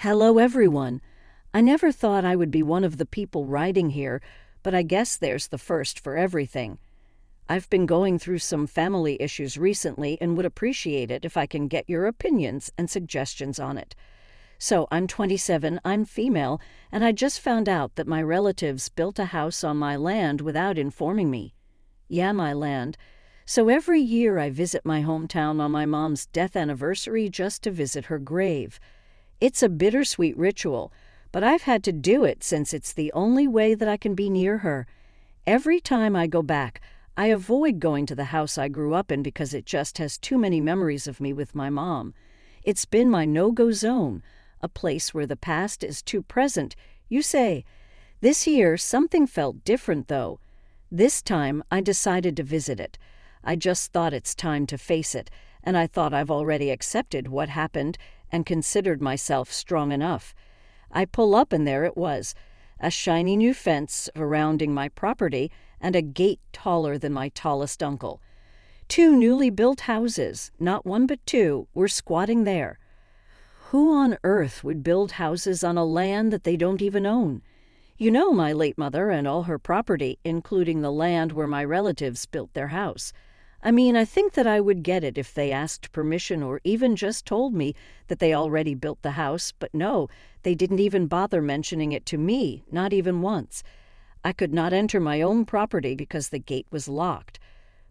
Hello, everyone. I never thought I would be one of the people writing here, but I guess there's the first for everything. I've been going through some family issues recently and would appreciate it if I can get your opinions and suggestions on it. So, I'm 27, I'm female, and I just found out that my relatives built a house on my land without informing me. Yeah, my land. So every year I visit my hometown on my mom's death anniversary just to visit her grave. It's a bittersweet ritual, but I've had to do it since it's the only way that I can be near her. Every time I go back, I avoid going to the house I grew up in because it just has too many memories of me with my mom. It's been my no-go zone, a place where the past is too present, you say. This year, something felt different, though. This time, I decided to visit it. I just thought it's time to face it, and I thought I've already accepted what happened and considered myself strong enough. I pull up, and there it was, a shiny new fence surrounding my property and a gate taller than my tallest uncle. Two newly built houses, not one but two, were squatting there. Who on earth would build houses on a land that they don't even own? You know my late mother and all her property, including the land where my relatives built their house. I think that I would get it if they asked permission or even just told me that they already built the house, but no, they didn't even bother mentioning it to me, not even once. I could not enter my own property because the gate was locked.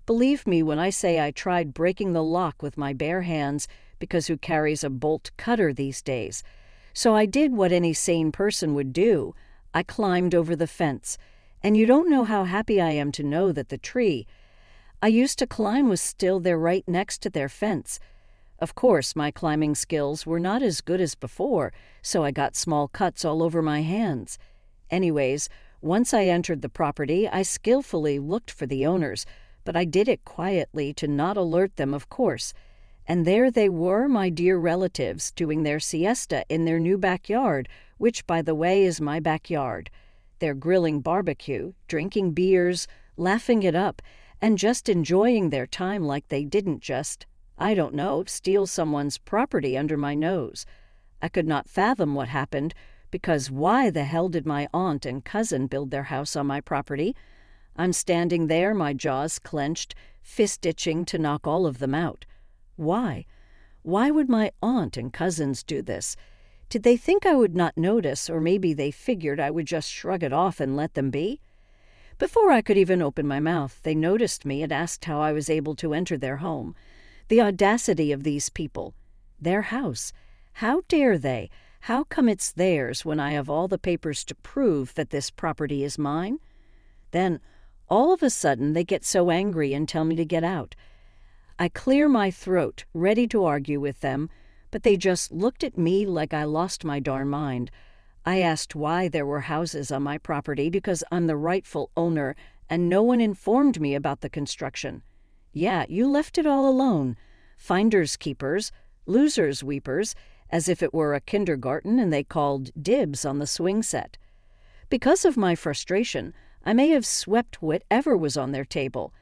Believe me when I say I tried breaking the lock with my bare hands, because who carries a bolt cutter these days? So I did what any sane person would do. I climbed over the fence, and you don't know how happy I am to know that the tree I used to climb was still there right next to their fence. Of course, my climbing skills were not as good as before, so I got small cuts all over my hands. Anyways, once I entered the property, I skillfully looked for the owners, but I did it quietly to not alert them, of course. And there they were, my dear relatives, doing their siesta in their new backyard, which, by the way, is my backyard. They're grilling barbecue, drinking beers, laughing it up, and just enjoying their time like they didn't just, steal someone's property under my nose. I could not fathom what happened, because why the hell did my aunt and cousin build their house on my property? I'm standing there, my jaws clenched, fist-itching to knock all of them out. Why? Why would my aunt and cousins do this? Did they think I would not notice, or maybe they figured I would just shrug it off and let them be? Before I could even open my mouth, they noticed me and asked how I was able to enter their home. The audacity of these people. Their house. How dare they? How come it's theirs when I have all the papers to prove that this property is mine? Then, all of a sudden, they get so angry and tell me to get out. I clear my throat, ready to argue with them, but they just looked at me like I lost my darn mind. I asked why there were houses on my property because I'm the rightful owner, and no one informed me about the construction. Yeah, you left it all alone. Finders keepers, losers weepers, as if it were a kindergarten and they called dibs on the swing set. Because of my frustration, I may have swept whatever was on their table.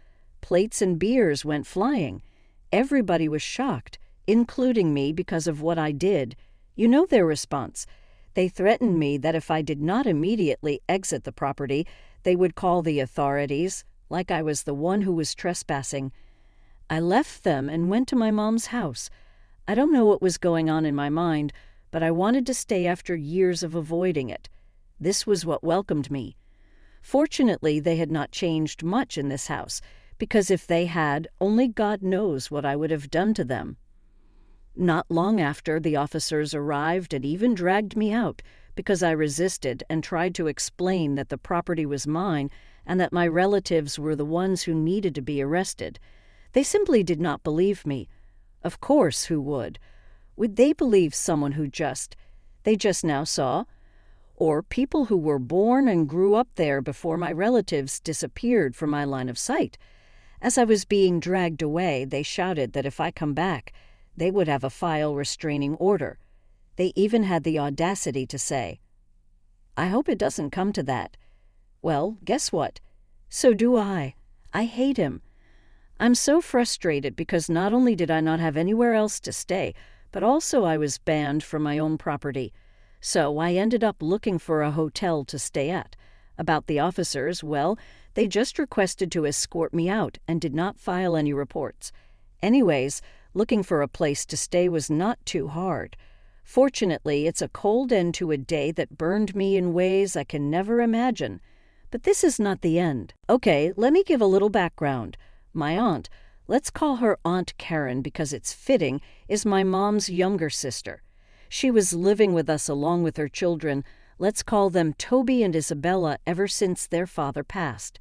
Plates and beers went flying. Everybody was shocked, including me, because of what I did. You know their response. They threatened me that if I did not immediately exit the property, they would call the authorities, like I was the one who was trespassing. I left them and went to my mom's house. I don't know what was going on in my mind, but I wanted to stay after years of avoiding it. This was what welcomed me. Fortunately, they had not changed much in this house, because if they had, only God knows what I would have done to them. Not long after, the officers arrived and even dragged me out because I resisted and tried to explain that the property was mine and that my relatives were the ones who needed to be arrested. They simply did not believe me. Of course, who would? Would they believe someone they just now saw? Or people who were born and grew up there before my relatives disappeared from my line of sight? As I was being dragged away, they shouted that if I come back, they would have a file restraining order. They even had the audacity to say, "I hope it doesn't come to that." Well, guess what? So do I. I hate him. I'm so frustrated because not only did I not have anywhere else to stay, but also I was banned from my own property. So I ended up looking for a hotel to stay at. About the officers, well, they just requested to escort me out and did not file any reports. Anyways, looking for a place to stay was not too hard. Fortunately, it's a cold end to a day that burned me in ways I can never imagine. But this is not the end. Okay, let me give a little background. My aunt, let's call her Aunt Karen because it's fitting, is my mom's younger sister. She was living with us along with her children, let's call them Toby and Isabella, ever since their father passed.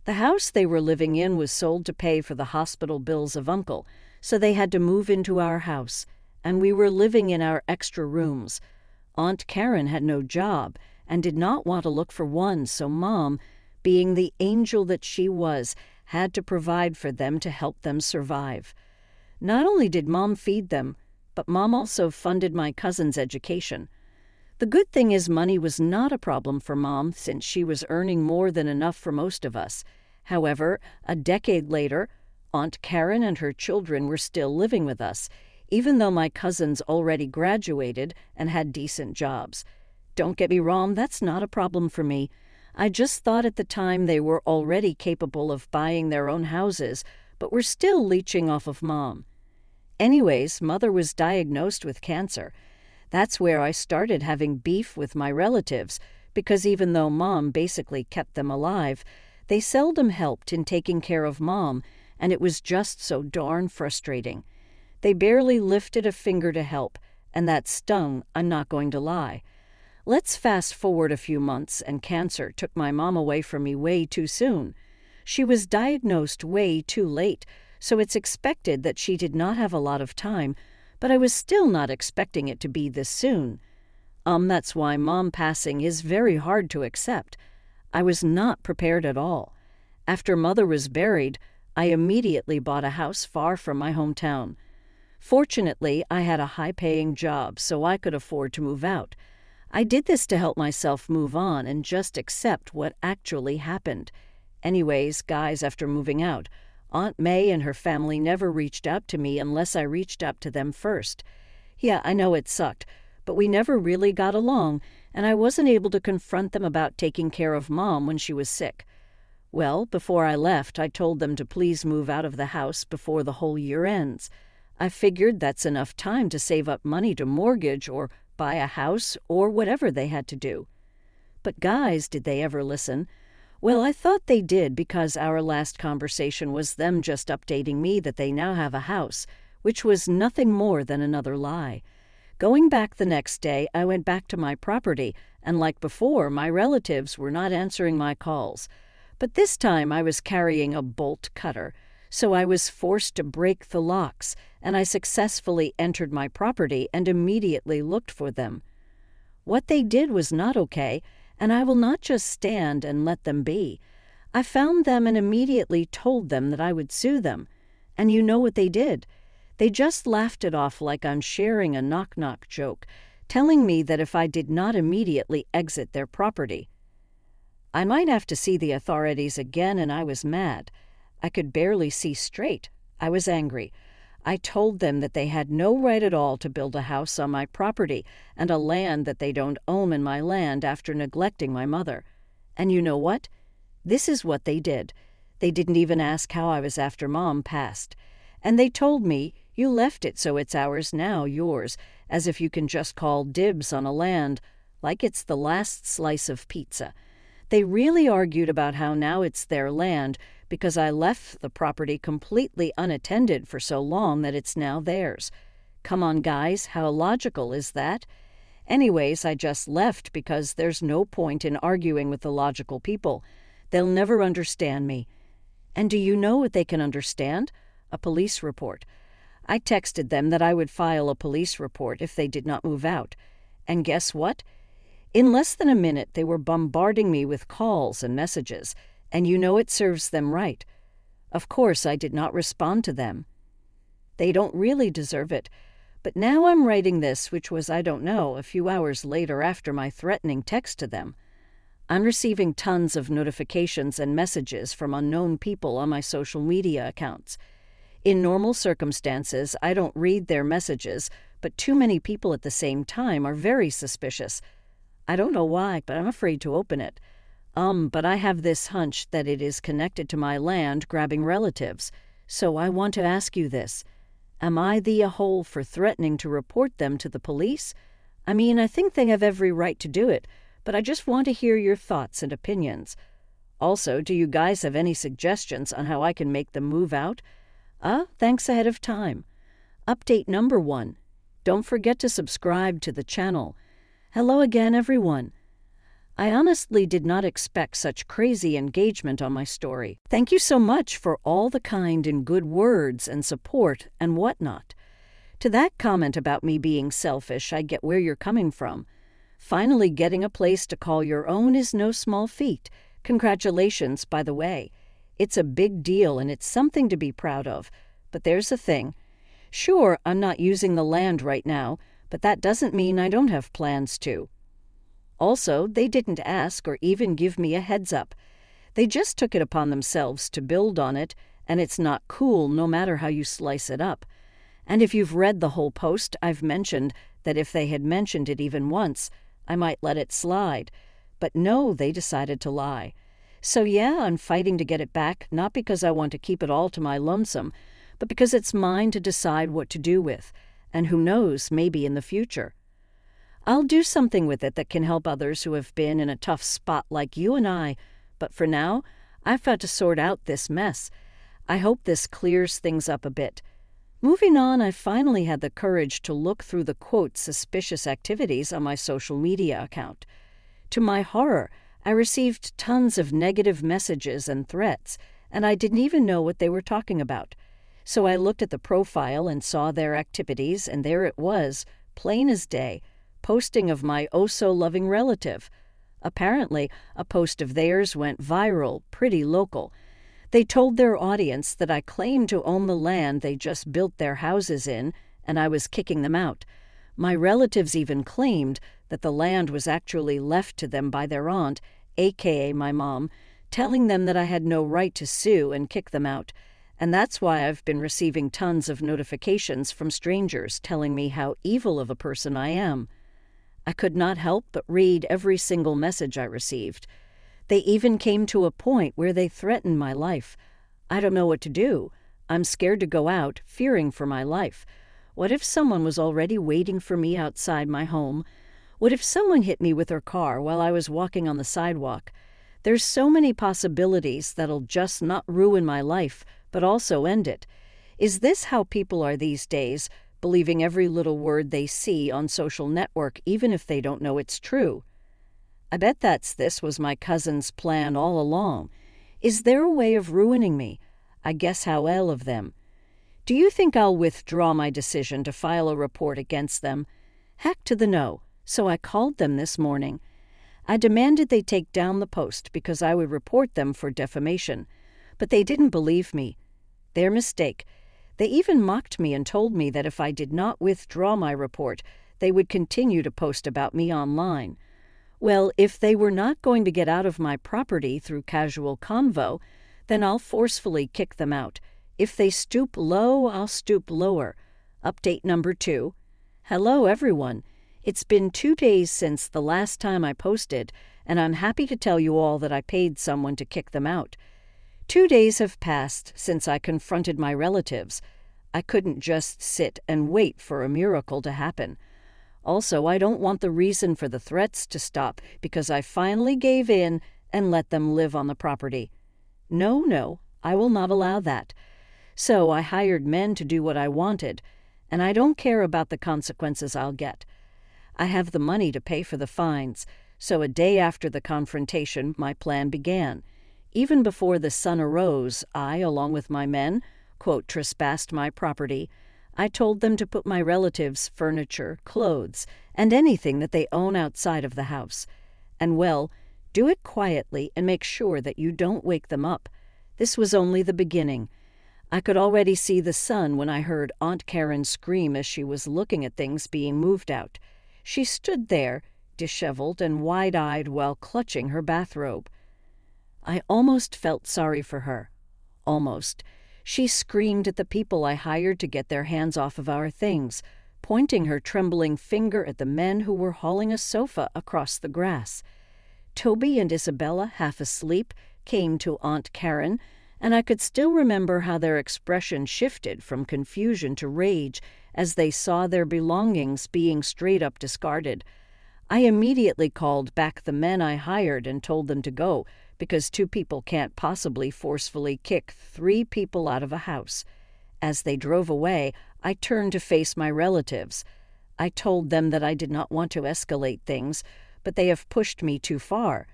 The house they were living in was sold to pay for the hospital bills of Uncle, so they had to move into our house, and we were living in our extra rooms. Aunt Karen had no job and did not want to look for one, so Mom, being the angel that she was, had to provide for them to help them survive. Not only did Mom feed them, but Mom also funded my cousin's education. The good thing is money was not a problem for Mom since she was earning more than enough for most of us. However, a decade later, Aunt Karen and her children were still living with us, even though my cousins already graduated and had decent jobs. Don't get me wrong, that's not a problem for me. I just thought at the time they were already capable of buying their own houses, but were still leeching off of Mom. Anyways, Mother was diagnosed with cancer. That's where I started having beef with my relatives, because even though Mom basically kept them alive, they seldom helped in taking care of Mom, and it was just so darn frustrating. They barely lifted a finger to help, and that stung, I'm not going to lie. Let's fast forward a few months, and cancer took my mom away from me way too soon. She was diagnosed way too late, so it's expected that she did not have a lot of time, but I was still not expecting it to be this soon. That's why Mom passing is very hard to accept. I was not prepared at all. After Mother was buried, I immediately bought a house far from my hometown. Fortunately, I had a high-paying job, so I could afford to move out. I did this to help myself move on and just accept what actually happened. Anyways, guys, after moving out, Aunt May and her family never reached out to me unless I reached out to them first. Yeah, I know it sucked, but we never really got along, and I wasn't able to confront them about taking care of Mom when she was sick. Well, before I left, I told them to please move out of the house before the whole year ends. I figured that's enough time to save up money to mortgage or buy a house or whatever they had to do. But guys, did they ever listen? Well, I thought they did because our last conversation was them just updating me that they now have a house, which was nothing more than another lie. Going back the next day, I went back to my property, and like before, my relatives were not answering my calls. But this time I was carrying a bolt cutter, so I was forced to break the locks, and I successfully entered my property and immediately looked for them. What they did was not okay, and I will not just stand and let them be. I found them and immediately told them that I would sue them. And you know what they did? They just laughed it off like I'm sharing a knock-knock joke, telling me that if I did not immediately exit their property, I might have to see the authorities again, and I was mad. I could barely see straight. I was angry. I told them that they had no right at all to build a house on my property and a land that they don't own in my land after neglecting my mother. And you know what? This is what they did. They didn't even ask how I was after Mom passed. And they told me, you left it so it's ours now, yours, as if you can just call dibs on a land, like it's the last slice of pizza. They really argued about how now it's their land because I left the property completely unattended for so long that it's now theirs. Come on, guys, how logical is that? Anyways, I just left because there's no point in arguing with the logical people. They'll never understand me. And do you know what they can understand? A police report. I texted them that I would file a police report if they did not move out. And guess what? In less than a minute, they were bombarding me with calls and messages, and you know it serves them right. Of course, I did not respond to them. They don't really deserve it. But now I'm writing this, which was, I don't know, a few hours later after my threatening text to them. I'm receiving tons of notifications and messages from unknown people on my social media accounts. In normal circumstances, I don't read their messages, but too many people at the same time are very suspicious. I don't know why, but I'm afraid to open it. But I have this hunch that it is connected to my land grabbing relatives. So I want to ask you this. Am I the a-hole for threatening to report them to the police? I mean, I think they have every right to do it, but I just want to hear your thoughts and opinions. Also, do you guys have any suggestions on how I can make them move out? Thanks ahead of time. Update number 1. Don't forget to subscribe to the channel. Hello again, everyone. I honestly did not expect such crazy engagement on my story. Thank you so much for all the kind and good words and support and whatnot. To that comment about me being selfish, I get where you're coming from. Finally getting a place to call your own is no small feat. Congratulations, by the way. It's a big deal and it's something to be proud of. But there's a thing. Sure, I'm not using the land right now, but that doesn't mean I don't have plans to. Also, they didn't ask or even give me a heads up. They just took it upon themselves to build on it, and it's not cool no matter how you slice it up. And if you've read the whole post, I've mentioned that if they had mentioned it even once, I might let it slide. But no, they decided to lie. So yeah, I'm fighting to get it back, not because I want to keep it all to my lonesome, but because it's mine to decide what to do with, and who knows, maybe in the future. I'll do something with it that can help others who have been in a tough spot like you and I, but for now, I've got to sort out this mess. I hope this clears things up a bit. Moving on, I finally had the courage to look through the quote suspicious activities on my social media account. To my horror, I received tons of negative messages and threats, and I didn't even know what they were talking about. So I looked at the profile and saw their activities, and there it was, plain as day. Posting of my oh-so-loving relative. Apparently, a post of theirs went viral, pretty local. They told their audience that I claimed to own the land they just built their houses in, and I was kicking them out. My relatives even claimed that the land was actually left to them by their aunt, aka my mom, telling them that I had no right to sue and kick them out. And that's why I've been receiving tons of notifications from strangers telling me how evil of a person I am. I could not help but read every single message I received. They even came to a point where they threatened my life. I don't know what to do. I'm scared to go out, fearing for my life. What if someone was already waiting for me outside my home? What if someone hit me with their car while I was walking on the sidewalk? There's so many possibilities that'll just not ruin my life, but also end it. Is this how people are these days? Believing every little word they see on social network, even if they don't know it's true. I bet this was my cousin's plan all along. Is there a way of ruining me? I guess how well of them. Do you think I'll withdraw my decision to file a report against them? Heck to the no, so I called them this morning. I demanded they take down the post because I would report them for defamation. But they didn't believe me. Their mistake. They even mocked me and told me that if I did not withdraw my report, they would continue to post about me online. Well, if they were not going to get out of my property through casual convo, then I'll forcefully kick them out. If they stoop low, I'll stoop lower. Update number 2. Hello, everyone. It's been 2 days since the last time I posted, and I'm happy to tell you all that I paid someone to kick them out. 2 days have passed since I confronted my relatives. I couldn't just sit and wait for a miracle to happen. Also, I don't want the reason for the threats to stop because I finally gave in and let them live on the property. No, I will not allow that. So I hired men to do what I wanted, and I don't care about the consequences I'll get. I have the money to pay for the fines, so a day after the confrontation, my plan began. Even before the sun arose, I, along with my men, quote, trespassed my property. I told them to put my relatives' furniture, clothes, and anything that they own outside of the house. And well, do it quietly and make sure that you don't wake them up. This was only the beginning. I could already see the sun when I heard Aunt Karen scream as she was looking at things being moved out. She stood there, disheveled and wide-eyed while clutching her bathrobe. I almost felt sorry for her. Almost. She screamed at the people I hired to get their hands off of our things, pointing her trembling finger at the men who were hauling a sofa across the grass. Toby and Isabella, half asleep, came to Aunt Karen, and I could still remember how their expression shifted from confusion to rage as they saw their belongings being straight up discarded. I immediately called back the men I hired and told them to go, because 2 people can't possibly forcefully kick 3 people out of a house. As they drove away, I turned to face my relatives. I told them that I did not want to escalate things, but they have pushed me too far.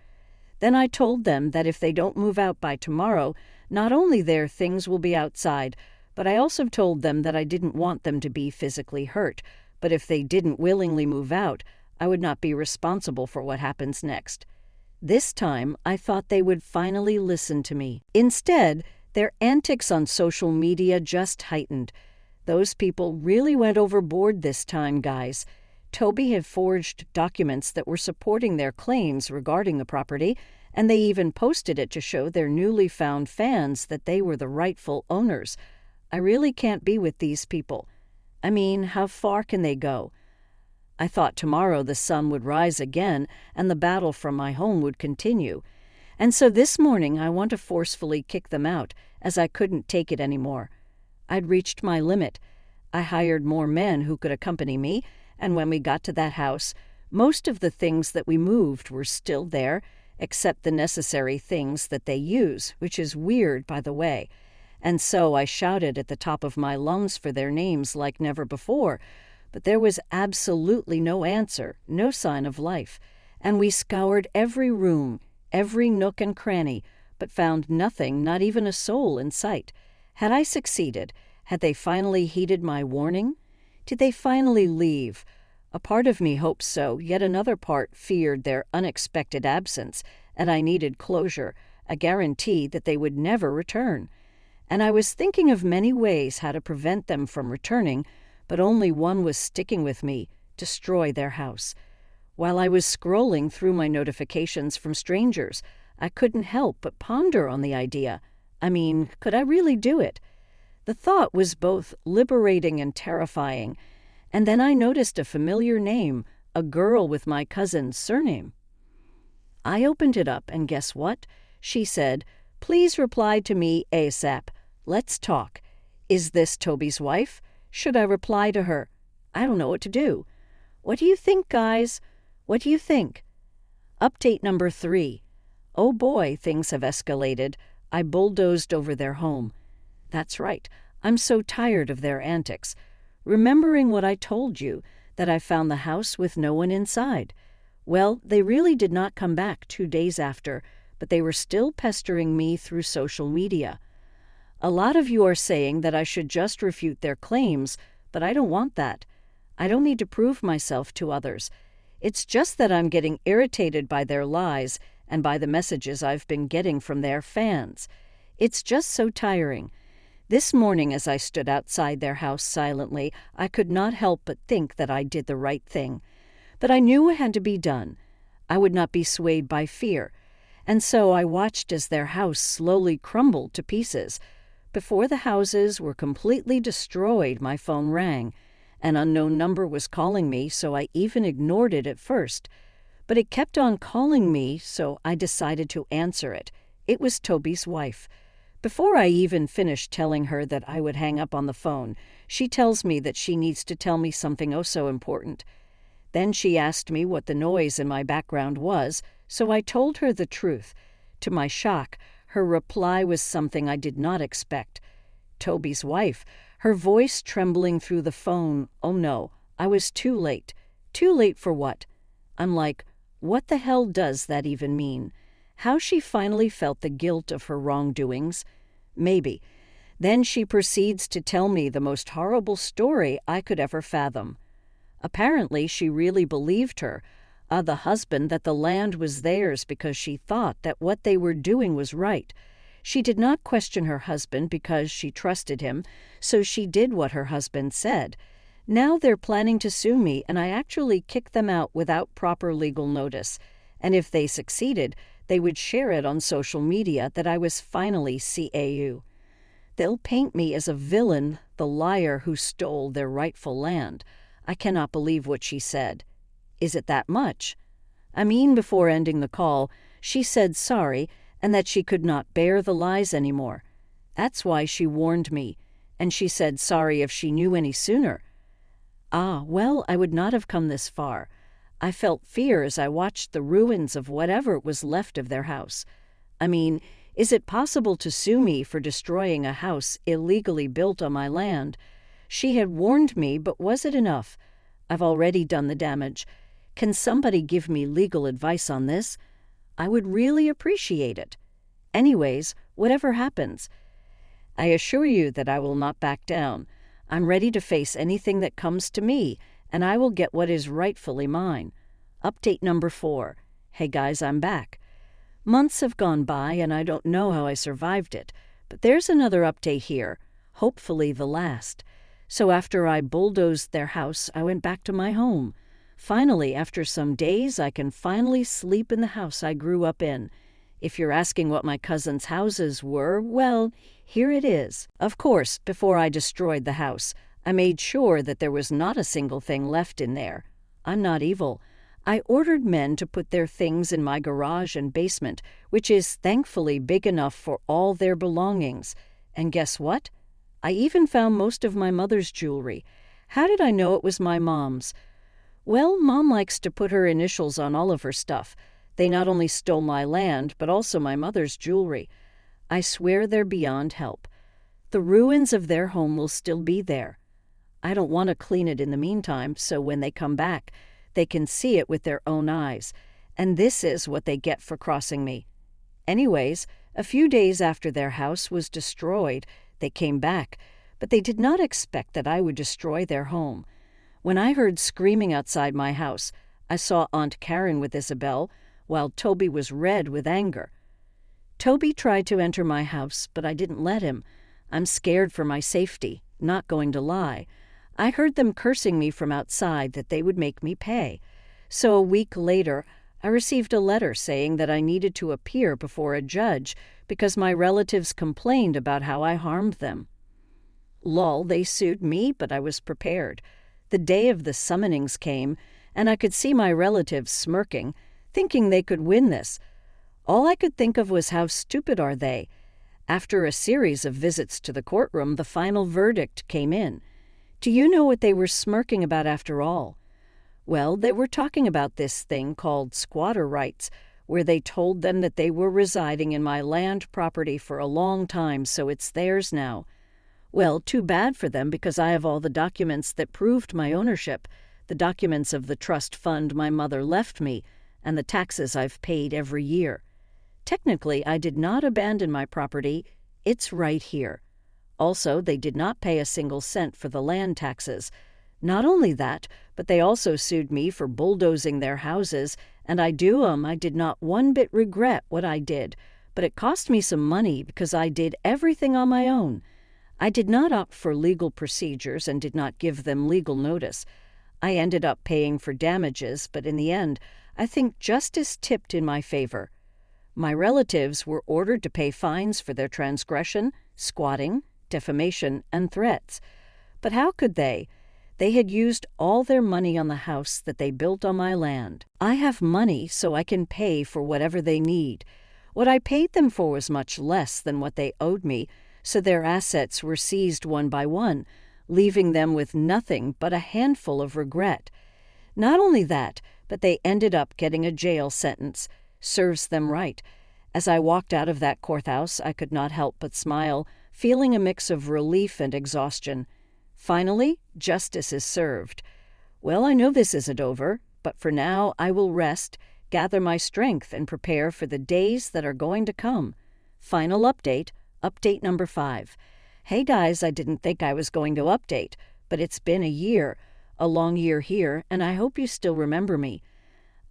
Then I told them that if they don't move out by tomorrow, not only their things will be outside, but I also told them that I didn't want them to be physically hurt, but if they didn't willingly move out, I would not be responsible for what happens next. This time, I thought they would finally listen to me. Instead, their antics on social media just heightened. Those people really went overboard this time, guys. Toby had forged documents that were supporting their claims regarding the property, and they even posted it to show their newly found fans that they were the rightful owners. I really can't be with these people. I mean, how far can they go? I thought tomorrow the sun would rise again and the battle from my home would continue. And so this morning I want to forcefully kick them out, as I couldn't take it anymore. I'd reached my limit. I hired more men who could accompany me, and when we got to that house, most of the things that we moved were still there, except the necessary things that they use, which is weird, by the way. And so I shouted at the top of my lungs for their names like never before, but there was absolutely no answer, no sign of life, and we scoured every room, every nook and cranny, but found nothing, not even a soul in sight. Had I succeeded? Had they finally heeded my warning? Did they finally leave? A part of me hoped so, yet another part feared their unexpected absence, and I needed closure, a guarantee that they would never return. And I was thinking of many ways how to prevent them from returning, but only one was sticking with me: destroy their house. While I was scrolling through my notifications from strangers, I couldn't help but ponder on the idea. I mean, could I really do it? The thought was both liberating and terrifying, and then I noticed a familiar name, a girl with my cousin's surname. I opened it up, and guess what? She said, "Please reply to me ASAP. Let's talk. Is this Toby's wife? Should I reply to her? I don't know what to do. What do you think, guys? What do you think?" Update number 3. Oh boy, things have escalated. I bulldozed over their home. That's right. I'm so tired of their antics. Remembering what I told you, that I found the house with no one inside. Well, they really did not come back 2 days after, but they were still pestering me through social media. A lot of you are saying that I should just refute their claims, but I don't want that. I don't need to prove myself to others. It's just that I'm getting irritated by their lies and by the messages I've been getting from their fans. It's just so tiring. This morning, as I stood outside their house silently, I could not help but think that I did the right thing. But I knew it had to be done. I would not be swayed by fear. And so I watched as their house slowly crumbled to pieces. Before the houses were completely destroyed, my phone rang. An unknown number was calling me, so I even ignored it at first. But it kept on calling me, so I decided to answer it. It was Toby's wife. Before I even finished telling her that I would hang up on the phone, she tells me that she needs to tell me something oh so important. Then she asked me what the noise in my background was, so I told her the truth. To my shock, her reply was something I did not expect. Toby's wife, her voice trembling through the phone. Oh no, I was too late. Too late for what? I'm like, what the hell does that even mean? How she finally felt the guilt of her wrongdoings? Maybe. Then she proceeds to tell me the most horrible story I could ever fathom. Apparently, she really believed her, the husband, that the land was theirs because she thought that what they were doing was right. She did not question her husband because she trusted him, so she did what her husband said. Now they're planning to sue me, and I actually kicked them out without proper legal notice. And if they succeeded, they would share it on social media that I was finally CAU. They'll paint me as a villain, the liar who stole their rightful land. I cannot believe what she said. Is it that much? I mean, before ending the call, she said sorry and that she could not bear the lies anymore. That's why she warned me, and she said sorry if she knew any sooner. Ah, well, I would not have come this far. I felt fear as I watched the ruins of whatever was left of their house. I mean, is it possible to sue me for destroying a house illegally built on my land? She had warned me, but was it enough? I've already done the damage. Can somebody give me legal advice on this? I would really appreciate it. Anyways, whatever happens, I assure you that I will not back down. I'm ready to face anything that comes to me, and I will get what is rightfully mine. Update number 4. Hey guys, I'm back. Months have gone by, and I don't know how I survived it, but there's another update here, hopefully the last. So after I bulldozed their house, I went back to my home. Finally, after some days, I can finally sleep in the house I grew up in. If you're asking what my cousins' houses were, well, here it is. Of course, before I destroyed the house, I made sure that there was not a single thing left in there. I'm not evil. I ordered men to put their things in my garage and basement, which is thankfully big enough for all their belongings. And guess what? I even found most of my mother's jewelry. How did I know it was my mom's? Well, Mom likes to put her initials on all of her stuff. They not only stole my land, but also my mother's jewelry. I swear they're beyond help. The ruins of their home will still be there. I don't want to clean it in the meantime, so when they come back, they can see it with their own eyes. And this is what they get for crossing me. Anyways, a few days after their house was destroyed, they came back, but they did not expect that I would destroy their home. When I heard screaming outside my house, I saw Aunt Karen with Isabel, while Toby was red with anger. Toby tried to enter my house, but I didn't let him. I'm scared for my safety, not going to lie. I heard them cursing me from outside that they would make me pay. So a week later, I received a letter saying that I needed to appear before a judge because my relatives complained about how I harmed them. Lol, they sued me, but I was prepared. The day of the summonings came, and I could see my relatives smirking, thinking they could win this. All I could think of was how stupid are they. After a series of visits to the courtroom, the final verdict came in. Do you know what they were smirking about after all? Well, they were talking about this thing called squatter rights, where they told them that they were residing in my land property for a long time, so it's theirs now. Well, too bad for them because I have all the documents that proved my ownership, the documents of the trust fund my mother left me, and the taxes I've paid every year. Technically, I did not abandon my property. It's right here. Also, they did not pay a single cent for the land taxes. Not only that, but they also sued me for bulldozing their houses, and I did not one bit regret what I did, but it cost me some money because I did everything on my own. I did not opt for legal procedures and did not give them legal notice. I ended up paying for damages, but in the end, I think justice tipped in my favor. My relatives were ordered to pay fines for their transgression, squatting, defamation, and threats. But how could they? They had used all their money on the house that they built on my land. I have money, so I can pay for whatever they need. What I paid them for was much less than what they owed me, so their assets were seized one by one, leaving them with nothing but a handful of regret. Not only that, but they ended up getting a jail sentence. Serves them right. As I walked out of that courthouse, I could not help but smile, feeling a mix of relief and exhaustion. Finally, justice is served. Well, I know this isn't over, but for now I will rest, gather my strength, and prepare for the days that are going to come. Final update, update number 5. Hey guys, I didn't think I was going to update, but it's been a year, a long year here, and I hope you still remember me.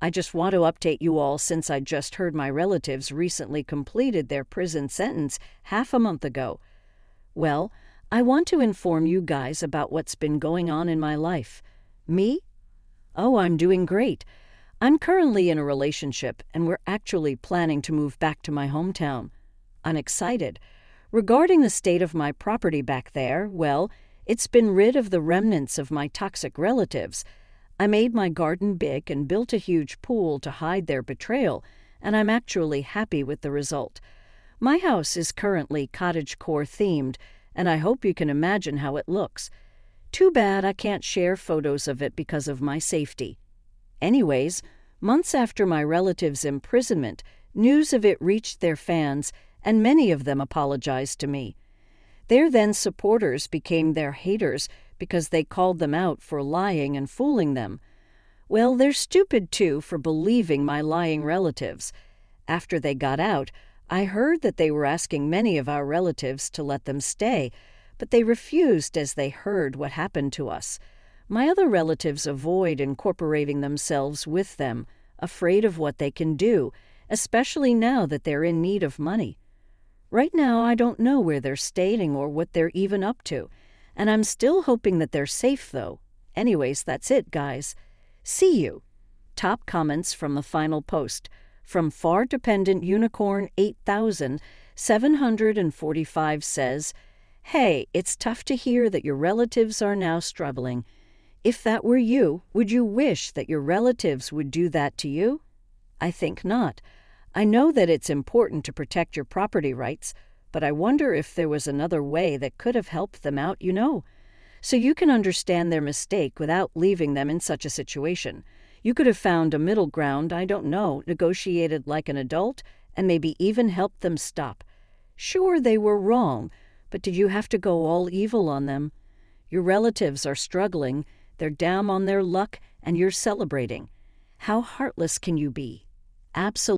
I just want to update you all since I just heard my relatives recently completed their prison sentence half a month ago. Well, I want to inform you guys about what's been going on in my life. Me? Oh, I'm doing great. I'm currently in a relationship, and we're actually planning to move back to my hometown. I'm excited. Regarding the state of my property back there, well, It's been rid of the remnants of my toxic relatives. I made my garden big and built a huge pool to hide their betrayal, and I'm actually happy with the result. My house is currently cottagecore themed, and I hope you can imagine how it looks. Too bad I can't share photos of it because of my safety. Anyways, months after my relative's imprisonment, news of it reached their fans, and many of them apologized to me. Their then supporters became their haters because they called them out for lying and fooling them. Well, they're stupid too for believing my lying relatives. After they got out, I heard that they were asking many of our relatives to let them stay, but they refused as they heard what happened to us. My other relatives avoid incorporating themselves with them, afraid of what they can do, especially now that they're in need of money. Right now, I don't know where they're staying or what they're even up to, and I'm still hoping that they're safe, though. Anyways, that's it, guys. See you. Top comments from the final post. From Far Dependent Unicorn 8745 says, "Hey, it's tough to hear that your relatives are now struggling. If that were you, would you wish that your relatives would do that to you? I think not. I know that it's important to protect your property rights, but I wonder if there was another way that could have helped them out, so you can understand their mistake without leaving them in such a situation. You could have found a middle ground, I don't know, negotiated like an adult, and maybe even helped them stop. Sure, they were wrong, but did you have to go all evil on them? Your relatives are struggling, they're down on their luck, and you're celebrating. How heartless can you be? Absolutely.